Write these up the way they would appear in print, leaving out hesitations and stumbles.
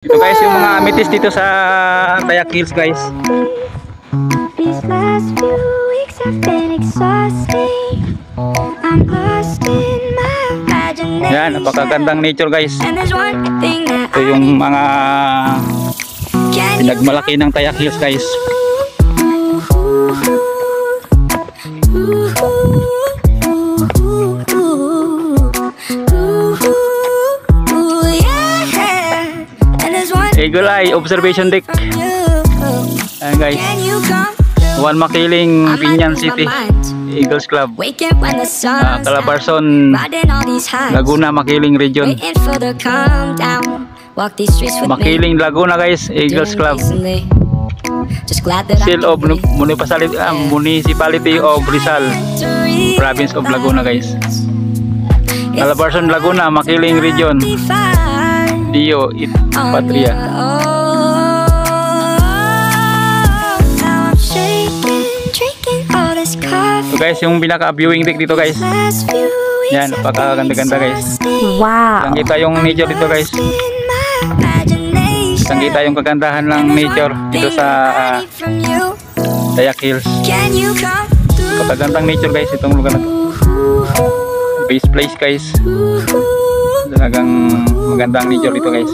Ito guys, yung mga amethyst dito sa Tayak Hills guys. These last few weeks have been exhausting. I'm lost in my imagination. Yan, napakagandang nature guys. And there's one thing that Ito yung mga pinagmalaki ng Tayak Hills guys. Eagle Eye Observation Deck. Ayan guys, Juan Makiling, Binyan City, Eagles Club, Calabarzon, Laguna, Makiling Region. Makiling, Laguna guys, Eagles Club. Seal of Municipality of Rizal, Province of Laguna guys. Calabarzon, Laguna, Makiling Region. Dio It Patria. So guys, yung pinaka-viewing deck dito guys. Yan, napakaganda-ganda guys. wow. Kita yung nature dito guys. Kita yung kagandahan ng nature dito sa Tayak Hills. Napakagandang nature guys itong lugar na to. Base place guys. Talagang magandang nature dito guys.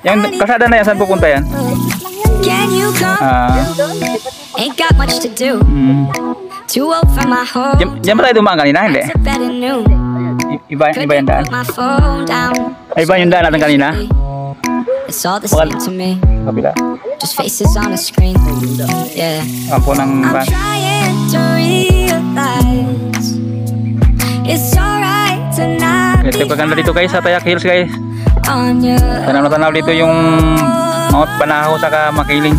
Yung kasada na yan, saan pupunta yan? Diyan ba tayo dumaan kanina? Hindi? Iba yung daan? Iba yung daan natin kanina? Kabila. Just faces on a screen. Yeah. Kampo ng van. It's alright tonight. Ito kaganda dito guys sa Tayak Hills guys. Tanaw dito yung Mount Banahaw saka Makiling.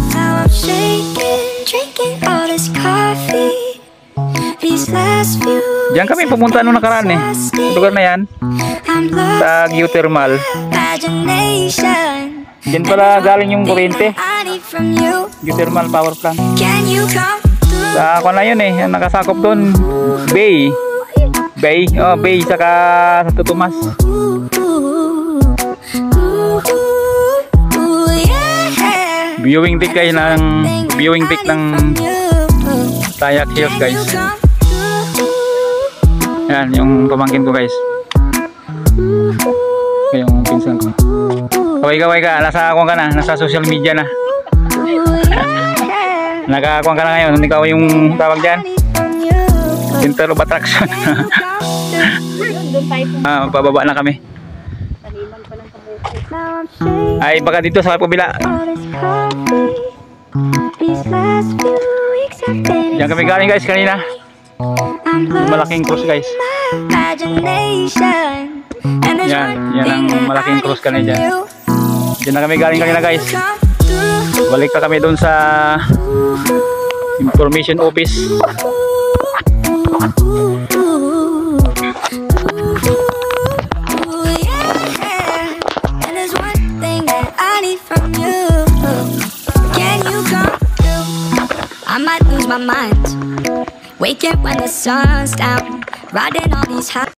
Diyan kami pumunta nung nakaraan eh. Lugar na yan. Sa geothermal. Diyan pala galing yung kuryente. Geothermal power plant. Sa ako na yun eh, ang nakasakop doon Bay, saka Santo Tomas. Viewing deck guys ng Tayak Hills guys. Yan yung pamangkin ko guys. Yung pinsan ko. Kaway ka, nasa ako ka na, nasa social media na. Nakakuha ka na ngayon, ikaw yung tawag dyan, center of attraction. Pababa na kami. Ay baka dito sa kabila. Diyan kami galing guys kanina. Malaking cross guys. Yan ang malaking cross kanina dyan. Diyan na kami galing kanina guys. Balik pa kami doon sa information office. I might lose my mind, waking when the sun's down, riding all these high